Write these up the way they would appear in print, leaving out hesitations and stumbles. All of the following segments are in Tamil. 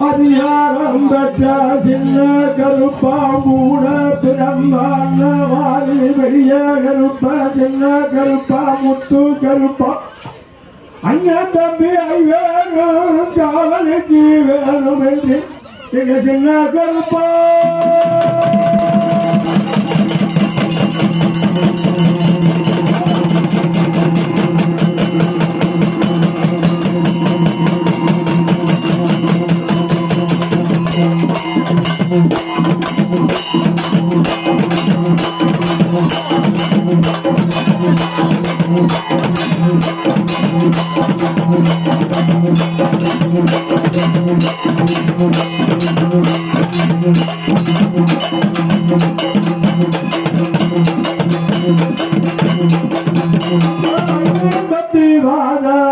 அதிகாரம் பெற்ற சின்ன கருப்பா மூட பிறந்தாங்க வாரி பெரிய கருப்பா சின்ன கருப்பா முத்து கருப்பா அண்ணன் தம்பி ஐவேரும் காவலுக்கு வேணும் என்று எங்க சின்ன கருப்பா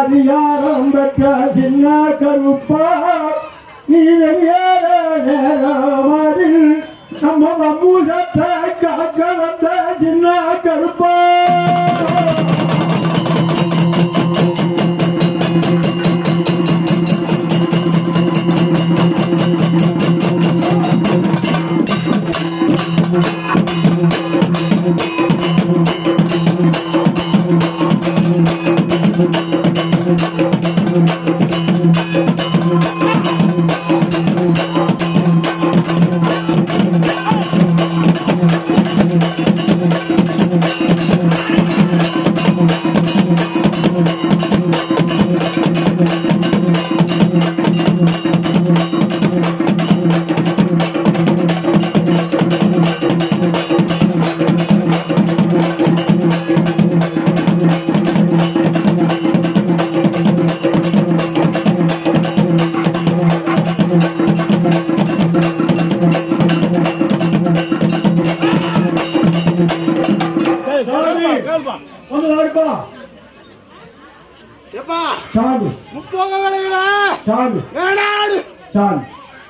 அதிகாரம் பெற்ற சின்ன கருப்பா நீ வெளியேற நேரமாறில் நம்ம வம்பூசத்தை காக்க வந்த சின்ன கருப்பா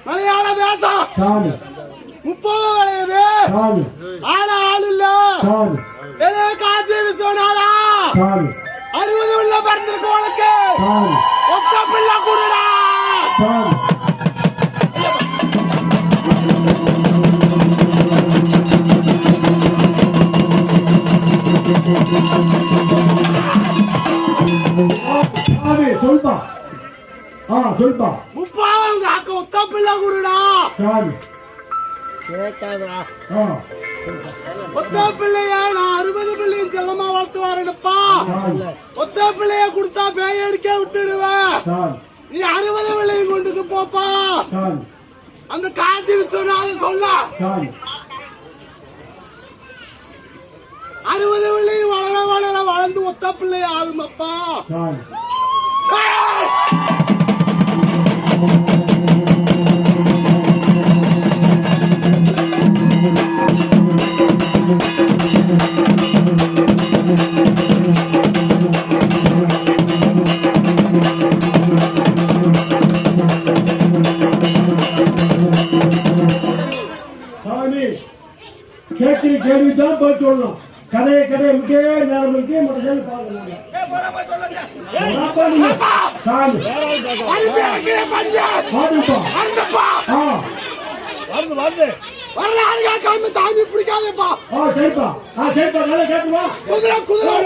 மலையாள பேசம் முப்பது வளையுது ஆனா ஆள் இல்ல காசி விஸ்வநாதா 60 உள்ள பிறந்திருக்கு உனக்கு ஒத்த பிள்ளை கூடுடா சொல்பா சொல்பா முப்பாவங்க அக்க ஒத்த பிள்ளை கூடுடா ஒத்த பிள்ளைய நான் 60 பிள்ளையும் செல்லமா வளர்த்து வரேன்ப்பா ஒத்த பிள்ளைய கொடுத்தா பேய் அடிக்க விட்டுடுவேன் நீ 60 பிள்ளையும் கொண்டுக்கு போப்பா அந்த காசி விஸ்வநாதன் சொல்ல 60 பிள்ளையும் வளர வளர வளர்ந்து ஒத்த பிள்ளை ஆகுமப்பா கேள்விதான் போய் சொல்லணும் கதையை கதையை முக்கிய நேரம் முக்கிய மனசில் சாமி பிடிக்காதப்பா சரிப்பா சரிப்பா நல்லா கேட்டுவா குதிரை குதிரை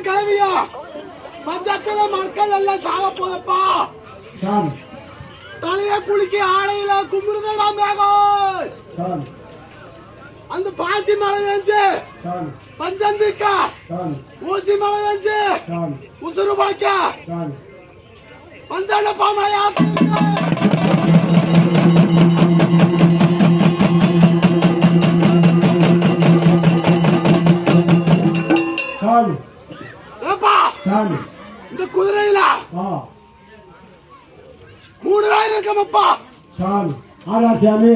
கிளவியா பஞ்சத்துல மக்கள் எல்லாம் சாக போதப்பா தலைய குளிக்க ஆடையில கும்பிடுதடா மேகம் அந்த பாசி மழை வெஞ்சு பஞ்சந்திக்கா ஊசி மழை வெஞ்சு உசுறு பழக்க பஞ்சடப்பா மழையா சாமி ஆரா சாமி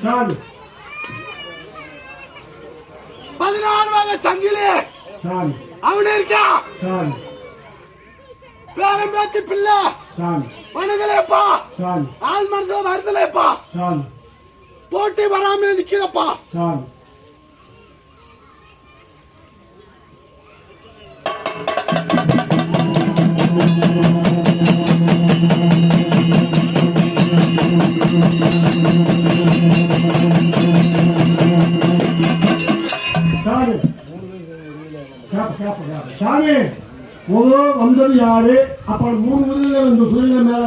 சாமி 16 வகை சங்கிலி சாமி அவனே இருக்கா சாமி பேரம் பேத்தி பிள்ளை சாமி வணங்கலேப்பா சாமி ஆள் மனசுல வருதலேப்பா சாமி போட்டி வராம நிக்கிறப்பா சாமி சாமி சாமி முதல் வந்தது யாரு அப்புறம் 3 குதிரைகள் இந்த குதிரை மேல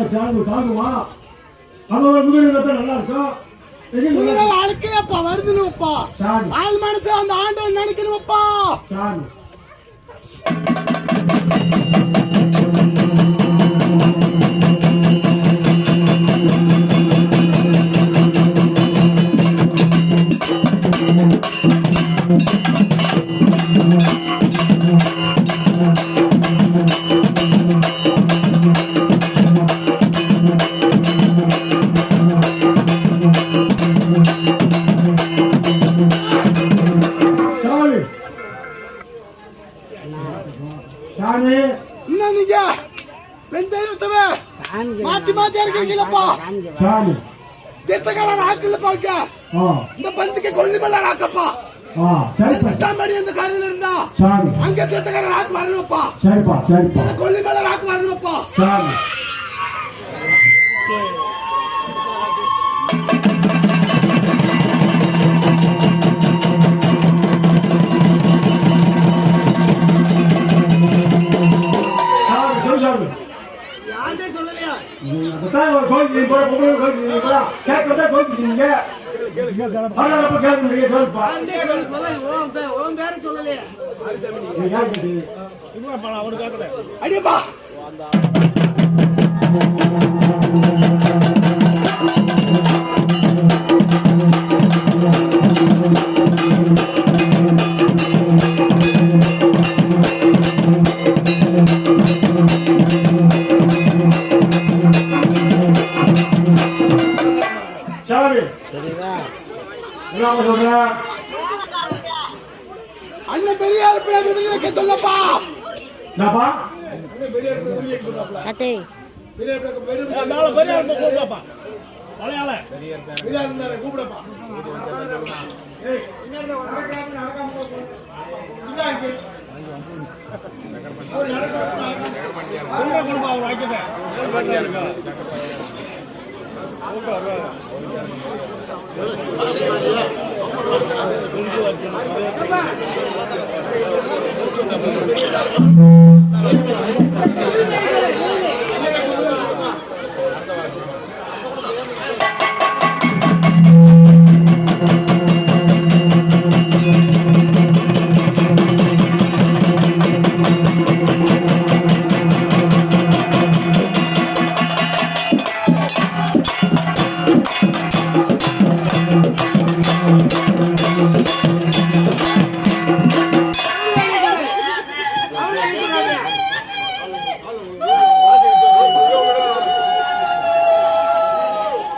தாங்குமா அதோட குதிரை நல்லா இருக்கும் குதிரை அழுக்கிறப்பா வருதுப்பா சாமி ஆள் மனசு அந்த ஆண்டவன் நினைக்கணும்ப்பா சாமி சாமி இன்னும் நீங்க பெண் தெய்வத்தவே மாத்தி மாத்தி இருக்கீங்களப்பா சாமி தீர்த்தக்காரன் ஆக்கல பாக்க இந்த பந்துக்கு கொல்லிமல்ல ஆக்கப்பா சரிப்பா 8ஆம் படி இந்த காரில் இருந்தா சாமி அங்க தீர்த்தக்காரன் ஆக்கு வரணும்ப்பா சரிப்பா சரிப்பா கொல்லிமல்ல ஆக்கு வரணும்ப்பா சாமி அடிப்பா சாமி அண்ணன் பெரியார் பிள்ளை விடுதலைக்கு சொல்லப்பா நாப்பா அத்தை கூப்பிடப்பா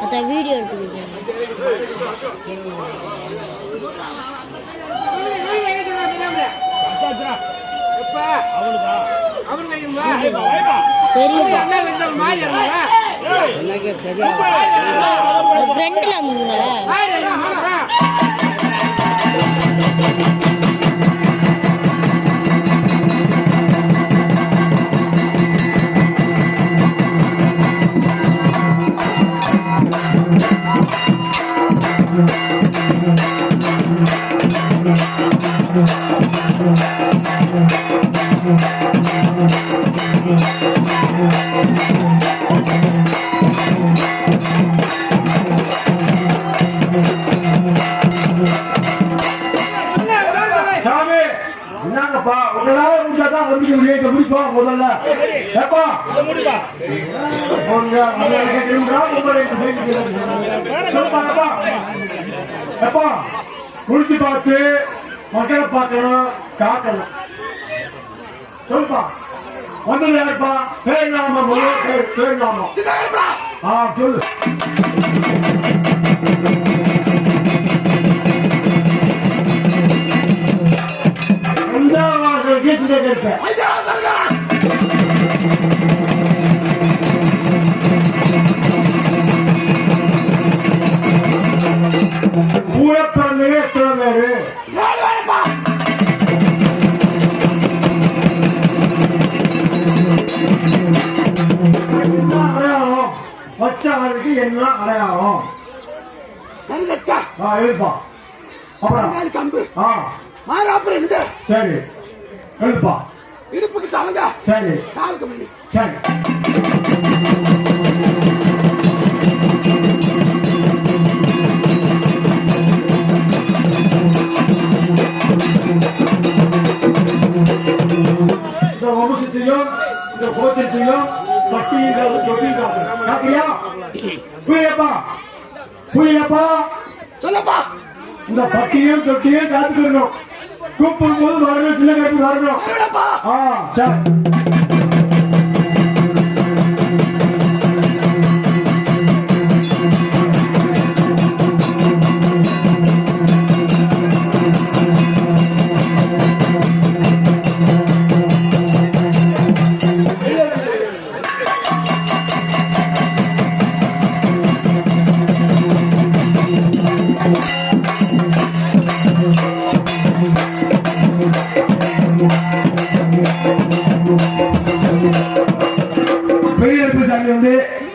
அத்தை வீடியோ எடுத்துக்கிட்டேன் ஃப்ரெண்ட்ல இருந்துங்க என்னங்கப்பா உங்களால முடிச்சாதான் வந்து வெளியே முடிப்போம் முதல்ல ஏப்பா உங்க மலையாள திரும்பா உங்களை எப்பா முடிச்சு பார்த்து மக்களை பார்க்கணும் காக்கணும் சொல்லுப்பா வந்து யாருப்பா பேர் நாம பேர் நாம சொல்லு கூட பிறந்தே எத்தனை பேரு என்ன அடையாளம் வச்சாருக்கு என்ன அடையாளம் எழுப்பா அப்புறம் கம்பு அப்புறம் சரி எழுப்பா இடுப்புக்கு தலங்க சரி காலுக்கு மணி சரி இந்த வம்சத்தையும் இந்த கோத்திரத்தையும் பட்டியல் தொட்டியா புரியப்பா புரியப்பா சொல்லப்பா இந்த பட்டியும் தொட்டியும் காத்துக்கணும் கூப்பிடும் போது வரணும் சின்ன கருப்பு வரணும் சரி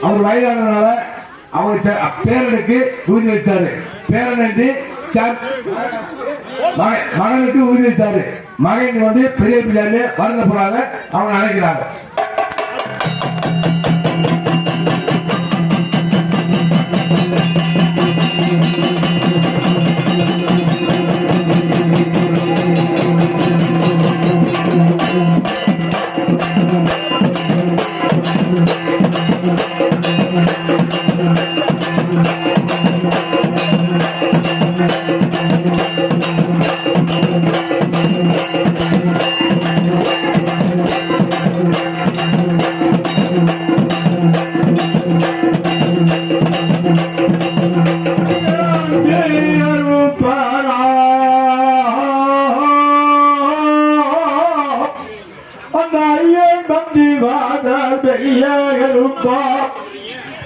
அவர் வயதானதுனால அவர் பேரனுக்கு உறுதி வைத்தாரு. பேரன் மகனுக்கு உறுதி வைத்தாரு. மகன் வந்து பெரிய பிள்ளைன்னு மறந்து போறாங்க. அவங்க அழைக்கிறாங்க.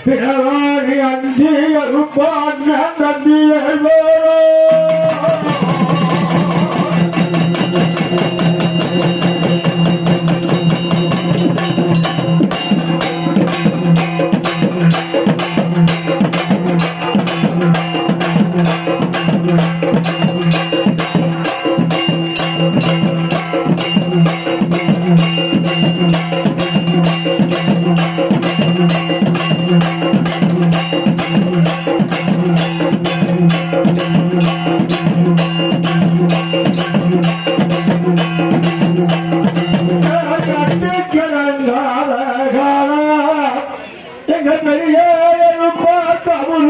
பிறவாணி அஞ்சி அருப்பான் தந்தியே எங்க பெரிய தமிழ்